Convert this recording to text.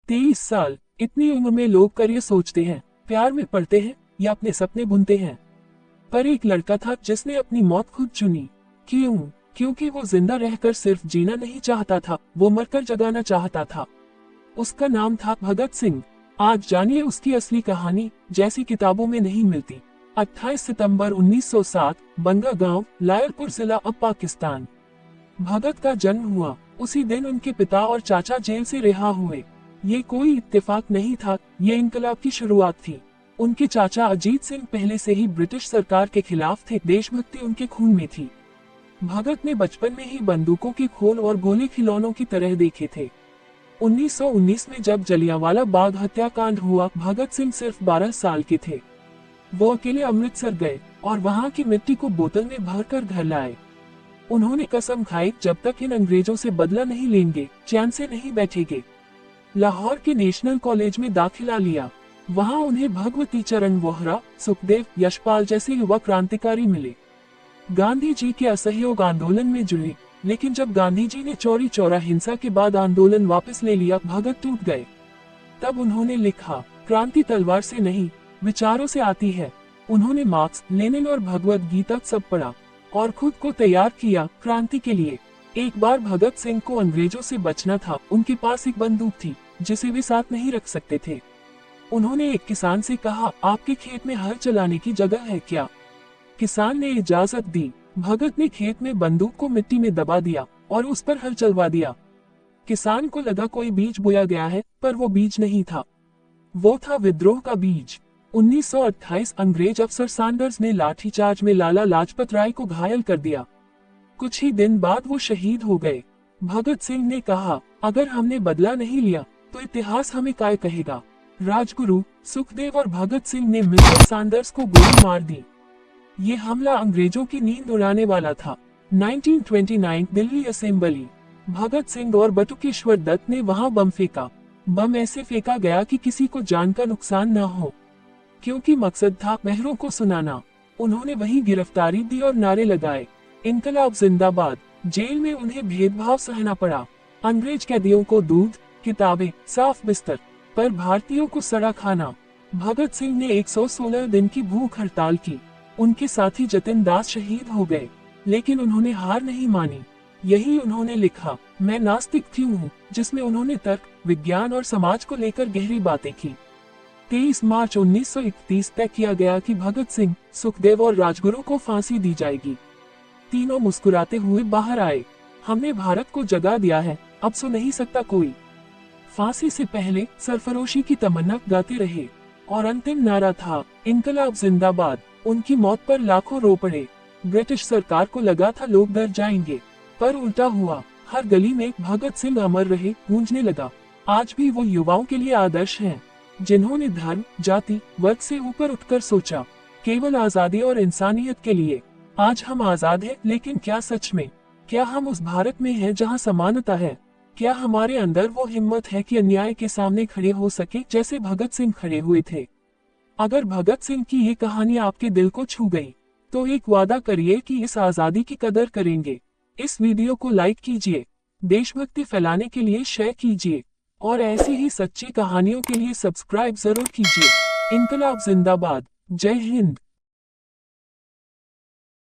23 साल, इतनी उम्र में लोग करियर सोचते हैं, प्यार में पड़ते हैं या अपने सपने बुनते हैं। पर एक लड़का था जिसने अपनी मौत खुद चुनी। क्यों? क्योंकि वो जिंदा रहकर सिर्फ जीना नहीं चाहता था, वो मरकर जगाना चाहता था। उसका नाम था भगत सिंह। आज जानिए उसकी असली कहानी, जैसी किताबों में नहीं मिलती। 28 सितंबर 1907, बंगा गांव, लायरपुर जिला, अब पाकिस्तान। भगत का जन्म हुआ उसी दिन उनके पिता और चाचा जेल से रिहा हुए। ये कोई इत्तेफाक नहीं था, ये इंकलाब की शुरुआत थी। उनके चाचा अजीत सिंह पहले से ही ब्रिटिश सरकार के खिलाफ थे, देशभक्ति उनके खून में थी। भगत ने बचपन में ही बंदूकों की खोल और गोले खिलौनों की तरह देखे थे। 1919 में जब जलियांवाला बाग हत्याकांड हुआ, भगत सिंह सिर्फ 12 साल के थे। वो अकेले अमृतसर गए और वहां की मिट्टी को बोतल में भरकर घर लाए। उन्होंने कसम खाई, जब तक इन अंग्रेजों से बदला नहीं लेंगे, चैन से नहीं बैठेंगे। लाहौर के नेशनल कॉलेज में दाखिला लिया। वहां उन्हें भगवती चरण वोहरा, सुखदेव, यशपाल जैसे युवा क्रांतिकारी मिले। गांधी जी के असहयोग आंदोलन में जुड़े, लेकिन जब गांधी जी ने चौरी चौरा हिंसा के बाद आंदोलन वापस ले लिया, भगत टूट गए। तब उन्होंने लिखा, क्रांति तलवार से नहीं, विचारों से आती है। उन्होंने मार्क्स, लेनिन और भगवत गीता सब पढ़ा और खुद को तैयार किया क्रांति के लिए। एक बार भगत सिंह को अंग्रेजों से बचना था। उनके पास एक बंदूक थी जिसे वे साथ नहीं रख सकते थे। उन्होंने एक किसान से कहा, आपके खेत में हल चलाने की जगह है क्या? किसान ने इजाजत दी। भगत ने खेत में बंदूक को मिट्टी में दबा दिया और उस पर हल चलवा दिया। किसान को लगा कोई बीज बोया गया है, पर वो बीज नहीं था, वो था विद्रोह का बीज। 1928 अंग्रेज अफसर सैंडर्स ने लाठीचार्ज में लाला लाजपत राय को घायल कर दिया। कुछ ही दिन बाद वो शहीद हो गए। भगत सिंह ने कहा, अगर हमने बदला नहीं लिया तो इतिहास हमें काय कहेगा। राजगुरु, सुखदेव और भगत सिंह ने मिलकर सैंडर्स को गोली मार दी। ये हमला अंग्रेजों की नींद उड़ाने वाला था। 1929 दिल्ली असेंबली। भगत सिंह और बटुकेश्वर दत्त ने वहां बम फेंका। बम ऐसे फेंका गया कि किसी को जान का नुकसान न हो, क्योंकि मकसद था महरों को सुनाना। उन्होंने वहीं गिरफ्तारी दी और नारे लगाए, इनकलाब जिंदाबाद। जेल में उन्हें भेदभाव सहना पड़ा। अंग्रेज कैदियों को दूध, किताबें, साफ बिस्तर, पर भारतीयों को सड़ा खाना। भगत सिंह ने 116 दिन की भूख हड़ताल की। उनके साथी जतिन दास शहीद हो गए, लेकिन उन्होंने हार नहीं मानी। यही उन्होंने लिखा, मैं नास्तिक क्यों हूँ, जिसमें उन्होंने तर्क, विज्ञान और समाज को लेकर गहरी बातें की। 23 मार्च 1931 तय किया गया कि भगत सिंह, सुखदेव और राजगुरु को फांसी दी जाएगी। तीनों मुस्कुराते हुए बाहर आए। हमने भारत को जगा दिया है, अब सो नहीं सकता कोई। फांसी से पहले सरफरोशी की तमन्ना गाते रहे और अंतिम नारा था, इनकलाब जिंदाबाद। उनकी मौत पर लाखों रो पड़े। ब्रिटिश सरकार को लगा था लोग डर जाएंगे, पर उल्टा हुआ। हर गली में भगत सिंह अमर रहे गूंजने लगा। आज भी वो युवाओं के लिए आदर्श हैं, जिन्होंने धर्म, जाति, वर्ग से ऊपर उठकर सोचा, केवल आजादी और इंसानियत के लिए। आज हम आजाद हैं, लेकिन क्या सच में? क्या हम उस भारत में हैं जहां समानता है? क्या हमारे अंदर वो हिम्मत है कि अन्याय के सामने खड़े हो सके, जैसे भगत सिंह खड़े हुए थे? अगर भगत सिंह की ये कहानी आपके दिल को छू गई, तो एक वादा करिए कि इस आजादी की कदर करेंगे। इस वीडियो को लाइक कीजिए, देशभक्ति फैलाने के लिए शेयर कीजिए और ऐसी ही सच्ची कहानियों के लिए सब्सक्राइब जरूर कीजिए। इनकलाब जिंदाबाद। जय हिंद।